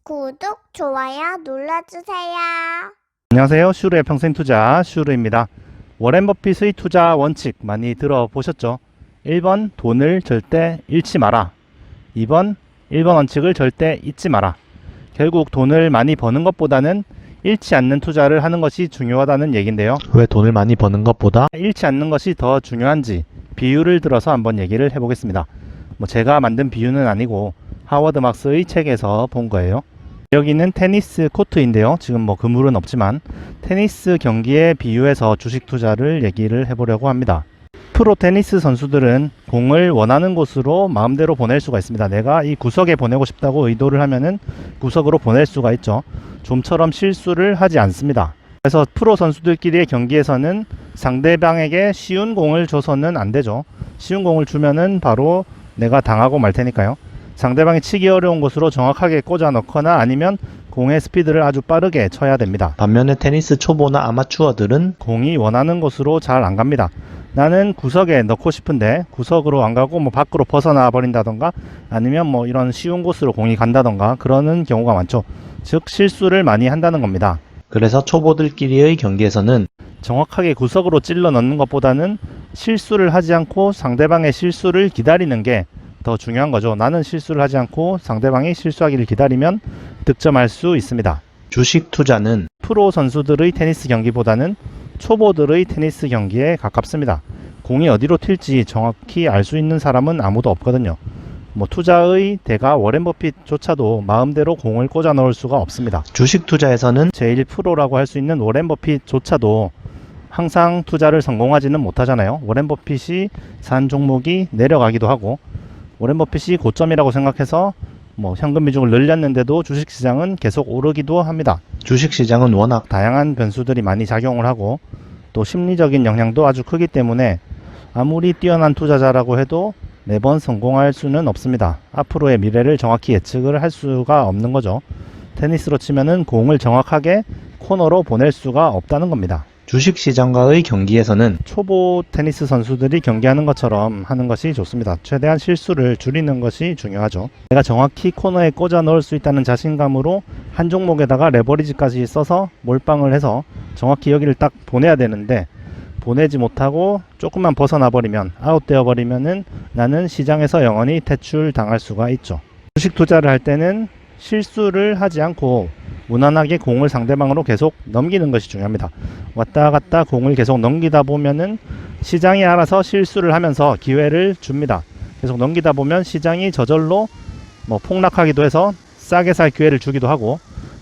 구독, 좋아요 눌러주세요. 안녕하세요. 슈르의 평생투자 슈르입니다. 워렌 버핏의 투자 원칙 많이 들어보셨죠? 1번 돈을 절대 잃지 마라. 2번 1번 원칙을 절대 잊지 마라. 결국 돈을 많이 버는 것보다는 잃지 않는 투자를 하는 것이 중요하다는 얘기인데요. 왜 돈을 많이 버는 것보다 잃지 않는 것이 더 중요한지 비유를 들어서 한번 얘기를 해보겠습니다. 제가 만든 비유는 아니고 하워드 막스의 책에서 본 거예요. 여기는 테니스 코트인데요. 지금 그물은 없지만 테니스 경기에 비유해서 주식 투자를 얘기를 해보려고 합니다. 프로 테니스 선수들은 공을 원하는 곳으로 마음대로 보낼 수가 있습니다. 내가 이 구석에 보내고 싶다고 의도를 하면은 구석으로 보낼 수가 있죠. 좀처럼 실수를 하지 않습니다. 그래서 프로 선수들끼리의 경기에서는 상대방에게 쉬운 공을 줘서는 안 되죠. 쉬운 공을 주면은 바로 내가 당하고 말 테니까요. 상대방이 치기 어려운 곳으로 정확하게 꽂아 넣거나 아니면 공의 스피드를 아주 빠르게 쳐야 됩니다. 반면에 테니스 초보나 아마추어들은 공이 원하는 곳으로 잘 안 갑니다. 나는 구석에 넣고 싶은데 구석으로 안 가고 밖으로 벗어나 버린다던가 아니면 이런 쉬운 곳으로 공이 간다던가 그러는 경우가 많죠. 즉 실수를 많이 한다는 겁니다. 그래서 초보들끼리의 경기에서는 정확하게 구석으로 찔러 넣는 것보다는 실수를 하지 않고 상대방의 실수를 기다리는 게 더 중요한 거죠. 나는 실수를 하지 않고 상대방이 실수하기를 기다리면 득점할 수 있습니다. 주식 투자는 프로 선수들의 테니스 경기보다는 초보들의 테니스 경기에 가깝습니다. 공이 어디로 튈지 정확히 알 수 있는 사람은 아무도 없거든요. 투자의 대가 워렌 버핏조차도 마음대로 공을 꽂아 넣을 수가 없습니다. 주식 투자에서는 제일 프로라고 할 수 있는 워렌 버핏조차도 항상 투자를 성공하지는 못하잖아요. 워렌 버핏이 산 종목이 내려가기도 하고 워렌 버핏이 고점이라고 생각해서 현금 비중을 늘렸는데도 주식시장은 계속 오르기도 합니다. 주식시장은 워낙 다양한 변수들이 많이 작용을 하고 또 심리적인 영향도 아주 크기 때문에 아무리 뛰어난 투자자라고 해도 매번 성공할 수는 없습니다. 앞으로의 미래를 정확히 예측을 할 수가 없는 거죠. 테니스로 치면은 공을 정확하게 코너로 보낼 수가 없다는 겁니다. 주식시장과의 경기에서는 초보 테니스 선수들이 경기하는 것처럼 하는 것이 좋습니다. 최대한 실수를 줄이는 것이 중요하죠. 내가 정확히 코너에 꽂아 넣을 수 있다는 자신감으로 한 종목에다가 레버리지까지 써서 몰빵을 해서 정확히 여기를 딱 보내야 되는데 보내지 못하고 조금만 벗어나 버리면 아웃되어 버리면은 나는 시장에서 영원히 퇴출당할 수가 있죠. 주식 투자를 할 때는 실수를 하지 않고 무난하게 공을 상대방으로 계속 넘기는 것이 중요합니다. 왔다 갔다 공을 계속 넘기다 보면은 시장이 알아서 실수를 하면서 기회를 줍니다. 계속 넘기다 보면 시장이 저절로 폭락하기도 해서 싸게 살 기회를 주기도 하고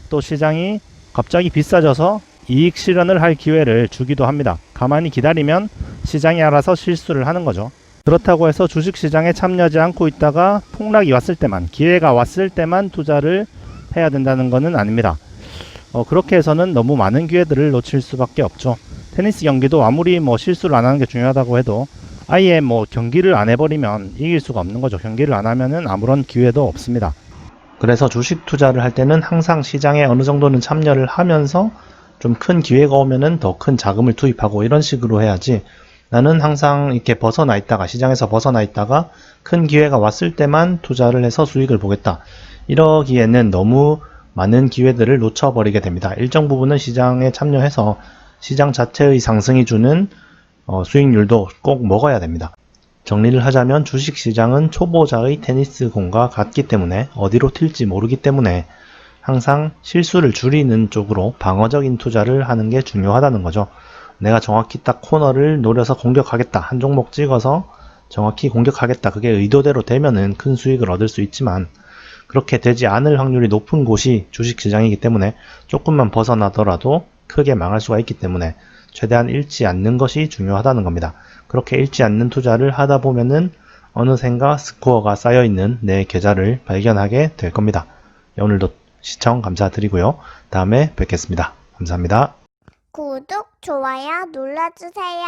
또 시장이 갑자기 비싸져서 이익 실현을 할 기회를 주기도 합니다. 가만히 기다리면 시장이 알아서 실수를 하는 거죠. 그렇다고 해서 주식시장에 참여하지 않고 있다가 폭락이 왔을 때만, 기회가 왔을 때만 투자를 해야 된다는 것은 아닙니다. 그렇게 해서는 너무 많은 기회들을 놓칠 수밖에 없죠. 테니스 경기도 아무리 실수를 안 하는 게 중요하다고 해도 아예 경기를 안 해버리면 이길 수가 없는 거죠. 경기를 안 하면은 아무런 기회도 없습니다. 그래서 주식 투자를 할 때는 항상 시장에 어느 정도는 참여를 하면서 좀 큰 기회가 오면은 더 큰 자금을 투입하고 이런 식으로 해야지 나는 항상 이렇게 벗어나 있다가 시장에서 벗어나 있다가 큰 기회가 왔을 때만 투자를 해서 수익을 보겠다. 이러기에는 너무 많은 기회들을 놓쳐버리게 됩니다. 일정 부분은 시장에 참여해서 시장 자체의 상승이 주는 수익률도 꼭 먹어야 됩니다. 정리를 하자면 주식시장은 초보자의 테니스 공과 같기 때문에 어디로 튈지 모르기 때문에 항상 실수를 줄이는 쪽으로 방어적인 투자를 하는 게 중요하다는 거죠. 내가 정확히 딱 코너를 노려서 공격하겠다. 한 종목 찍어서 정확히 공격하겠다. 그게 의도대로 되면은 큰 수익을 얻을 수 있지만 그렇게 되지 않을 확률이 높은 곳이 주식시장이기 때문에 조금만 벗어나더라도 크게 망할 수가 있기 때문에 최대한 잃지 않는 것이 중요하다는 겁니다. 그렇게 잃지 않는 투자를 하다 보면은 어느샌가 스코어가 쌓여있는 내 계좌를 발견하게 될 겁니다. 오늘도 시청 감사드리고요. 다음에 뵙겠습니다. 감사합니다. 구독, 좋아요 눌러주세요.